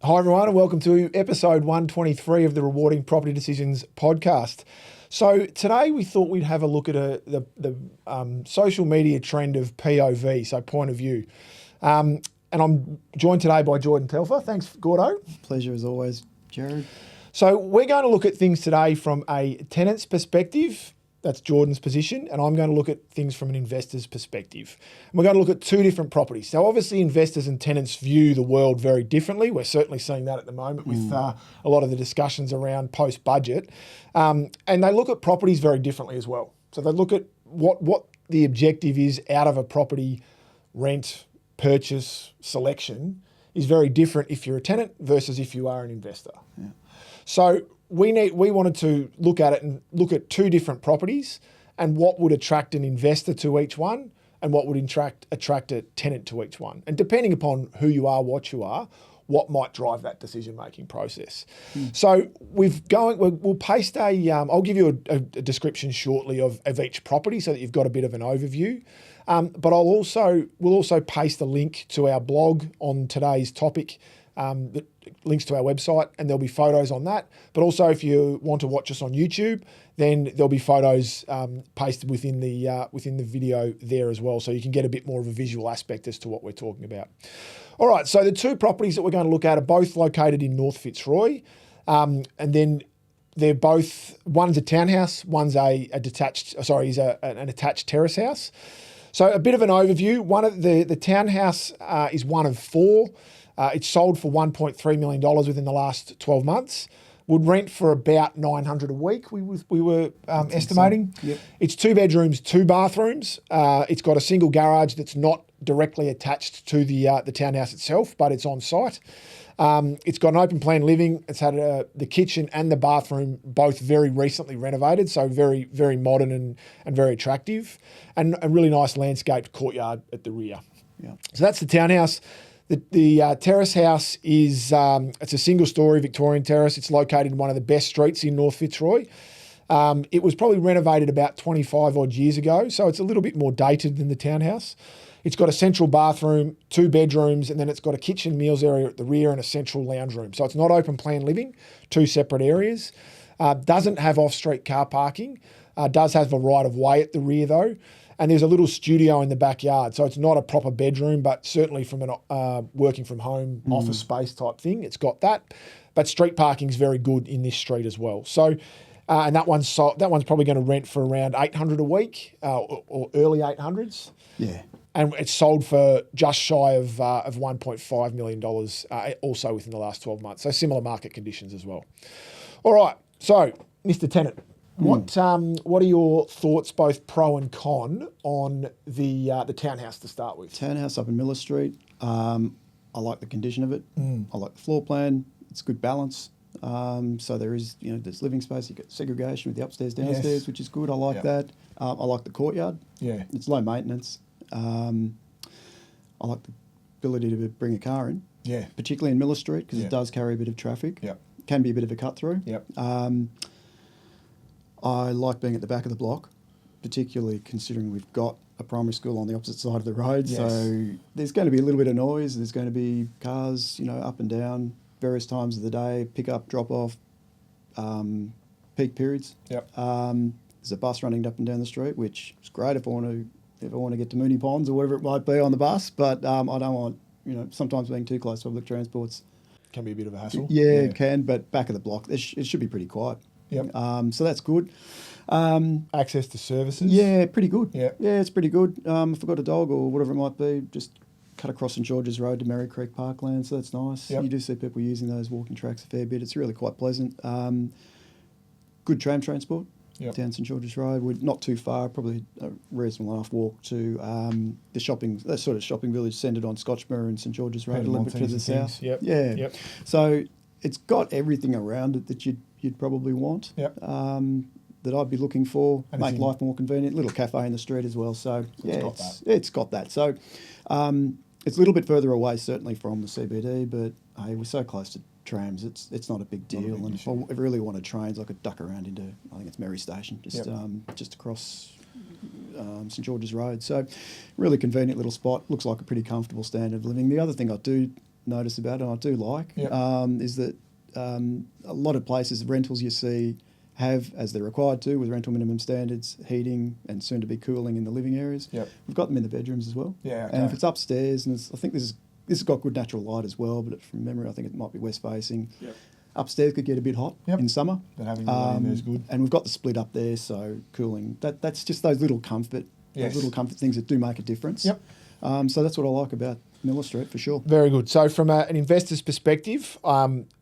Hi everyone and welcome to episode 123 of the Rewarding Property Decisions podcast. So today we thought we'd have a look at the social media trend of POV, so point of view. And I'm joined today by Jordan Telfer. Thanks, Gordo. Pleasure as always, Jarrod. So we're going to look at things today from a tenant's perspective. That's Jordan's position, and I'm going to look at things from an investor's perspective. And we're going to look at two different properties. So obviously investors and tenants view the world very differently. We're certainly seeing that at the moment with a lot of the discussions around post-budget. And they look at properties very differently as well. So they look at what the objective is out of a property rent, purchase, selection is very different if you're a tenant versus if you are an investor. Yeah. So we wanted to look at it and look at two different properties and what would attract an investor to each one and what would attract a tenant to each one. And depending upon who you are, what you are, what might drive that decision-making process. So we'll paste I'll give you a description shortly of each property so that you've got a bit of an overview. But we'll also paste a link to our blog on today's topic, that links to our website, and there'll be photos on that. But also if you want to watch us on YouTube, then there'll be photos pasted within the video there as well, so you can get a bit more of a visual aspect as to what we're talking about. All right, so the two properties that we're going to look at are both located in North Fitzroy, and then they're both, one's a townhouse, one's an attached terrace house. So a bit of an overview. One of the townhouse is one of four. It's sold for $1.3 million within the last 12 months. Would rent for about $900 a week, we were estimating. So. Yep. It's 2 bedrooms, 2 bathrooms. It's got a single garage that's not directly attached to the townhouse itself, but it's on site. It's got an open plan living. It's had the kitchen and the bathroom both very recently renovated, so very, very modern and very attractive, and a really nice landscaped courtyard at the rear. Yeah. So that's the townhouse. The terrace house is it's a single-storey Victorian terrace. It's located in one of the best streets in North Fitzroy. It was probably renovated about 25 odd years ago, so it's a little bit more dated than the townhouse. It's got a central bathroom, 2 bedrooms, and then it's got a kitchen meals area at the rear and a central lounge room. So it's not open plan living, 2 separate areas. Doesn't have off-street car parking. Does have a right of way at the rear though. And there's a little studio in the backyard. So it's not a proper bedroom, but certainly from an working from home office space type thing, it's got that. But street parking is very good in this street as well. So, and that one's probably going to rent for around $800 a week or early 800s. Yeah. And it's sold for just shy of $1.5 million also within the last 12 months. So similar market conditions as well. All right. So, Mr. Tenant. What are your thoughts, both pro and con, on the townhouse to start with? Townhouse up in Miller Street. I like the condition of it. I like the floor plan. It's good balance. So there's living space. You've got segregation with the upstairs, downstairs, Yes. which is good. I like that. I like the courtyard. Yeah. It's low maintenance. I like the ability to bring a car in. Yeah. Particularly in Miller Street because it does carry a bit of traffic. Yep. Can be a bit of a cut through. Yep. I like being at the back of the block, particularly considering we've got a primary school on the opposite side of the road. Yes. So there's going to be a little bit of noise. There's going to be cars, up and down various times of the day, pick up, drop off, peak periods. Yep. There's a bus running up and down the street, which is great if I want to get to Moonee Ponds or whatever it might be on the bus. But I don't want, sometimes being too close to public transport's Can be a bit of a hassle. Yeah, it can. But back of the block, it should be pretty quiet. Yep. So that's good. Access to services. Yeah, pretty good. Yep. Yeah, it's pretty good. If I've got a dog or whatever it might be, just cut across St George's Road to Merry Creek Parkland, so that's nice. Yep. You do see people using those walking tracks a fair bit. It's really quite pleasant. Good tram transport down St George's Road. We're not too far, probably a reasonable enough walk to the shopping village centred on Scotchmere and St George's Road, a little bit to the south. Yep. Yeah. Yep. So it's got everything around it that you'd probably want. Yep. That I'd be looking for, Anything. make life more convenient. Little cafe in the street as well. So it's got that. So it's a little bit further away, certainly from the CBD, but hey, we're so close to trams. It's not a big deal. And if I really wanted trains, I could duck around into, I think it's Merry Station, just across St George's Road. So really convenient little spot. Looks like a pretty comfortable standard of living. The other thing I do notice about, and I do like, Yep. is that a lot of places, rentals you see have, as they're required to, with rental minimum standards, heating and soon to be cooling in the living areas. Yep. We've got them in the bedrooms as well. Yeah, And if okay. it's upstairs, and I think this has got good natural light as well, but from memory, I think it might be west facing. Yep. Upstairs could get a bit hot Yep. in summer. But having the light in there is good. And we've got the split up there, so cooling. That's just those little comfort, Yes. those little comfort things that do make a difference. Yep. So that's what I like about Miller Street for sure. Very good. So from an investor's perspective,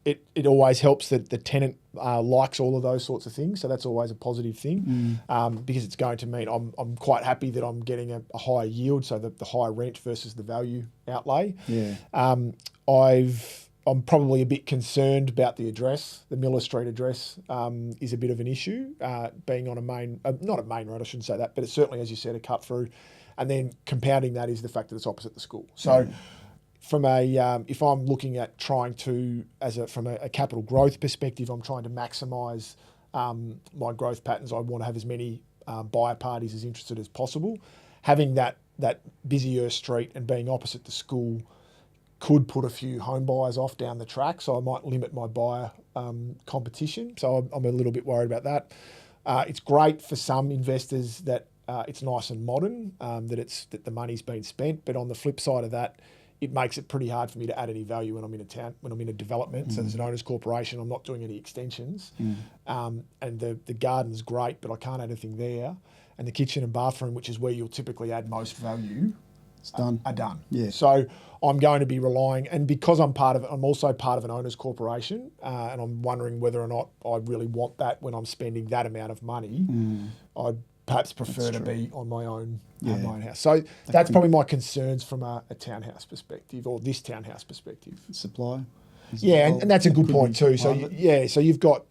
it always helps that the tenant likes all of those sorts of things. So that's always a positive thing because it's going to mean I'm quite happy that I'm getting a higher yield, so the higher rent versus the value outlay. Yeah. I'm probably a bit concerned about the address. The Miller Street address is a bit of an issue, being on a main, not a main road, I shouldn't say that, but it's certainly, as you said, a cut through. And then compounding that is the fact that it's opposite the school. So from if I'm looking at trying to, from a capital growth perspective, I'm trying to maximise my growth patterns. I want to have as many buyer parties as interested as possible. Having that busier street and being opposite the school could put a few home buyers off down the track, so I might limit my buyer competition. So I'm a little bit worried about that. It's great for some investors that it's nice and modern, that the money's been spent. But on the flip side of that, it makes it pretty hard for me to add any value when I'm in a town, when I'm in a development. So there's an owner's corporation. I'm not doing any extensions, and the garden's great, but I can't add anything there. And the kitchen and bathroom, which is where you'll typically add most value, It's done. are done. Yeah. So I'm going to be relying, and because I'm also part of an owner's corporation, and I'm wondering whether or not I really want that when I'm spending that amount of money. I'd perhaps prefer to be on my own house. So that's probably my concerns from a townhouse perspective, or this townhouse perspective. Supply. Yeah, and that's a good point too. So part of it. so you've got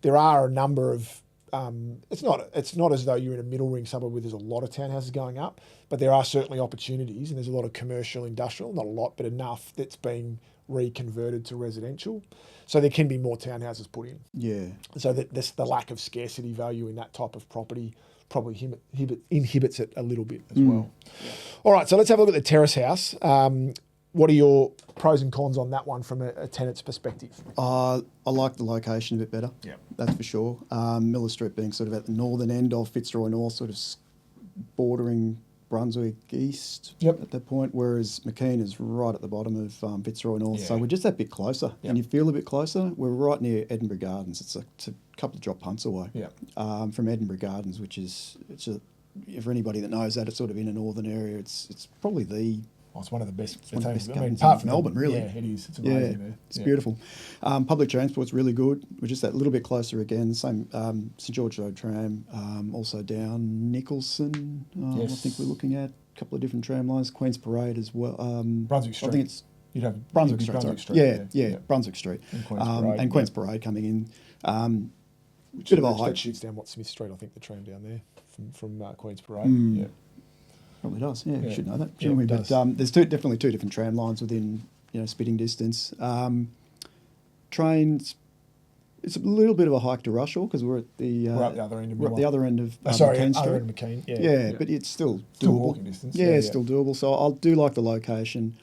there are a number of it's not as though you're in a middle ring suburb where there's a lot of townhouses going up, but there are certainly opportunities, and there's a lot of commercial, industrial, not a lot, but enough that's being reconverted to residential. So there can be more townhouses put in. Yeah. So that the lack of scarcity value in that type of property probably inhibits it a little bit as well. Yeah. All right, so let's have a look at the Terrace house. What are your pros and cons on that one from a tenant's perspective? I like the location a bit better. Yeah. That's for sure. Miller Street being sort of at the northern end of Fitzroy North, sort of bordering Brunswick East at that point, whereas McKean is right at the bottom of Fitzroy North. Yeah. So we're just that bit closer, and you feel a bit closer. We're right near Edinburgh Gardens. It's a couple of drop punts away from Edinburgh Gardens, which is for anybody that knows that, it's sort of in a northern area. It's probably It's one of the best. one of the best gardens apart in Melbourne, really. Yeah, it is. It's amazing there. It's beautiful. Public transport's really good. We're just that little bit closer again. Same St George Road tram, also down Nicholson. I think we're looking at a couple of different tram lines. Queen's Parade as well. Brunswick Street. I think it's You'd have Brunswick Street. Yeah, Yeah. Brunswick Street. And Queen's Parade. And Queen's Parade coming in. Which bit of a that hike. shoots down Smith Street, I think, the tram down there from Queen's Parade. Yeah. Probably does. Yeah, you should know that. Yeah, it But does. there's definitely two different tram lines within spitting distance. Trains. It's a little bit of a hike to Rushall because we're at the other end of we're at the other end of sorry, McKean other Street. end of McKean. Yeah, but it's still doable. Still walking distance. Yeah, it's still doable. So I do like the location.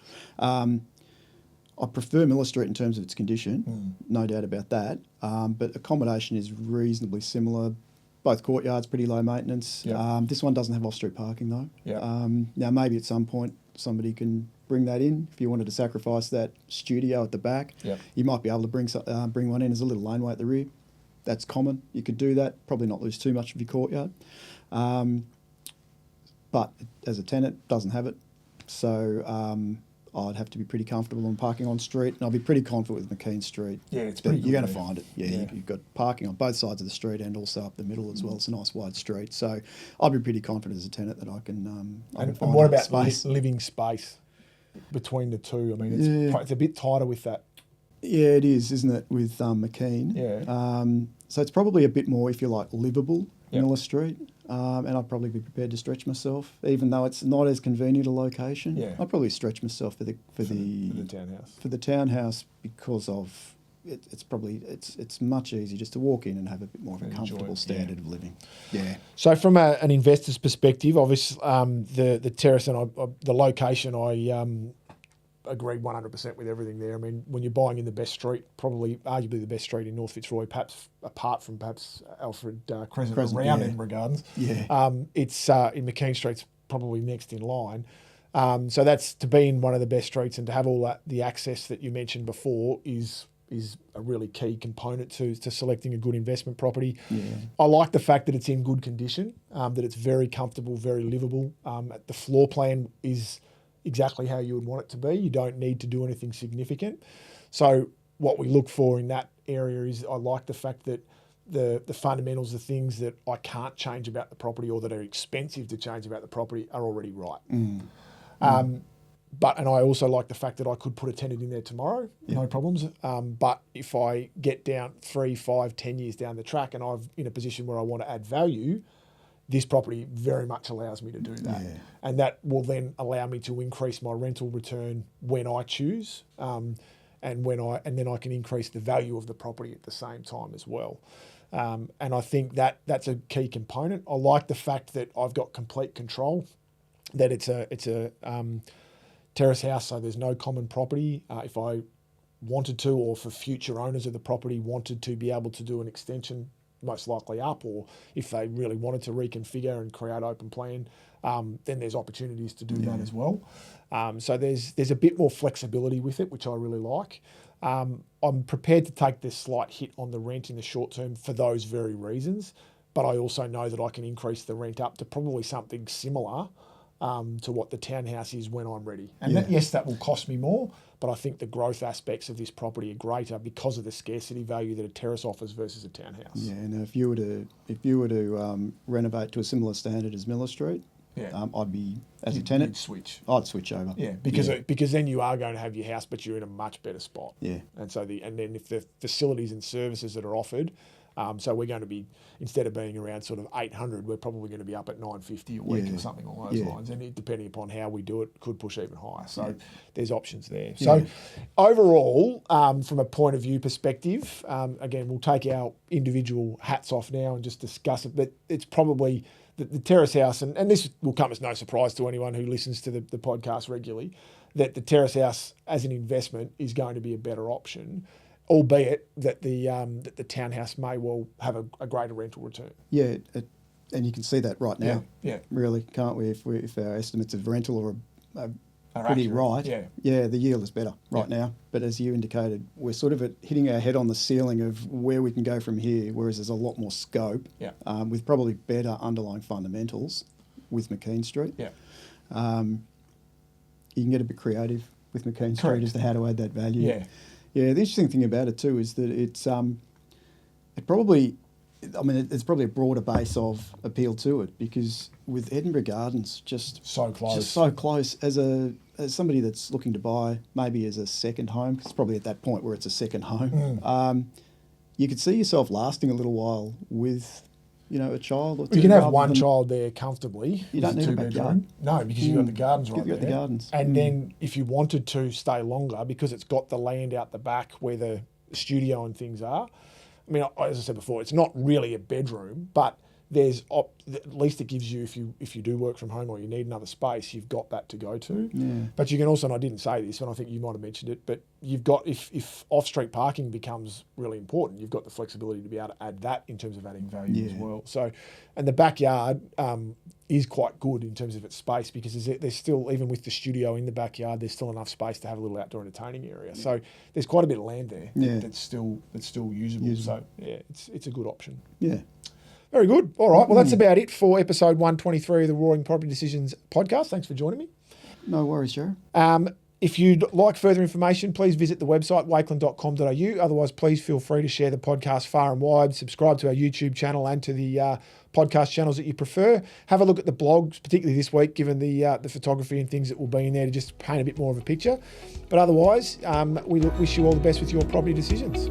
I prefer Miller Street in terms of its condition, no doubt about that. But accommodation is reasonably similar. Both courtyards, pretty low maintenance. Yep. This one doesn't have off-street parking though. Yep. Now maybe at some point somebody can bring that in. If you wanted to sacrifice that studio at the back, you might be able to bring one in as a little laneway at the rear. That's common. You could do that. Probably not lose too much of your courtyard. But as a tenant, doesn't have it. So I'd have to be pretty comfortable on parking on street, and I'll be pretty confident with McKean Street. Yeah, it's pretty good. You're going to find it. Yeah, Yeah. You've got parking on both sides of the street and also up the middle as well. It's a nice wide street. So I'll be pretty confident as a tenant that I can And find what that about space. living space between the two? I mean, it's a bit tighter with that. Yeah, it is, isn't it, with McKean? Yeah. So it's probably a bit more, if you like, livable, Yep. Miller Street. And I'd probably be prepared to stretch myself, even though it's not as convenient a location. Yeah. I'd probably stretch myself for the townhouse. for the townhouse because of it's much easier just to walk in and have a bit more of a And comfortable enjoy it, standard of living. Yeah. So from an investor's perspective, obviously the terrace and the location, agreed 100% with everything there. I mean, when you're buying in the best street, probably arguably the best street in North Fitzroy, perhaps apart from perhaps Alfred Crescent around Edinburgh Gardens, it's in McKean Street's probably next in line. So that's to be in one of the best streets and to have all that, the access that you mentioned before is a really key component to selecting a good investment property. Yeah. I like the fact that it's in good condition, that it's very comfortable, very livable. The floor plan is exactly how you would want it to be. You don't need to do anything significant. So what we look for in that area is I like the fact that the fundamentals, the things that I can't change about the property or that are expensive to change about the property are already right. And I also like the fact that I could put a tenant in there tomorrow, no problems. But if I get down 3, 5, 10 years down the track and I'm in a position where I want to add value, this property very much allows me to do that. Yeah. And that will then allow me to increase my rental return when I choose, and then I can increase the value of the property at the same time as well. And I think that's a key component. I like the fact that I've got complete control, that it's a terrace house, so there's no common property. If I wanted to, or for future owners of the property wanted to be able to do an extension, most likely up, or if they really wanted to reconfigure and create open plan, then there's opportunities to do that as well. So there's a bit more flexibility with it, which I really like. I'm prepared to take this slight hit on the rent in the short term for those very reasons, but I also know that I can increase the rent up to probably something similar to what the townhouse is when I'm ready. And that will cost me more, but I think the growth aspects of this property are greater because of the scarcity value that a terrace offers versus a townhouse. Yeah, and if you were to renovate to a similar standard as Miller Street, I'd be a tenant. I'd switch over. Yeah, because then you are going to have your house, but you're in a much better spot. Yeah, and then if the facilities and services that are offered. So we're going to be, instead of being around sort of 800, we're probably going to be up at 950 a week or something along those lines. And depending upon how we do it, could push even higher. So there's options there. So overall, from a point of view perspective, again, we'll take our individual hats off now and just discuss it. But it's probably the terrace house, and this will come as no surprise to anyone who listens to the podcast regularly, that the terrace house as an investment is going to be a better option, albeit that the townhouse may well have a greater rental return. Yeah, and you can see that right now. Yeah, really, can't we? If our estimates of rental are pretty accurate, right, the yield is better right now. But as you indicated, we're sort of hitting our head on the ceiling of where we can go from here, whereas there's a lot more scope with probably better underlying fundamentals with McKean Street. Yeah, you can get a bit creative with McKean Street as to how to add that value. Yeah. Yeah, the interesting thing about it too is that it's probably a broader base of appeal to it, because with Edinburgh Gardens just so close as somebody that's looking to buy maybe as a second home, because it's probably at that point where it's a second home. You could see yourself lasting a little while with a child or two. You can have one child there comfortably. You don't need a backyard. No, because you've got the gardens right there. You've got the gardens. And then if you wanted to stay longer, because it's got the land out the back where the studio and things are. I mean, as I said before, it's not really a bedroom, but there's at least it gives you, if you do work from home or you need another space, you've got that to go to. Yeah. But you can also, and I didn't say this, and I think you might have mentioned it, but you've got, if off-street parking becomes really important, you've got the flexibility to be able to add that in terms of adding value as well. So, and the backyard is quite good in terms of its space, because there's still, even with the studio in the backyard, there's still enough space to have a little outdoor entertaining area. Yeah. So there's quite a bit of land there that's still usable. So yeah, it's a good option. Yeah. Very good. All right. Well, that's about it for episode 123 of the Roaring Property Decisions podcast. Thanks for joining me. No worries, Jarrod. If you'd like further information, please visit the website, wakeland.com.au. Otherwise, please feel free to share the podcast far and wide. Subscribe to our YouTube channel and to the podcast channels that you prefer. Have a look at the blogs, particularly this week, given the photography and things that will be in there to just paint a bit more of a picture. But otherwise, we wish you all the best with your property decisions.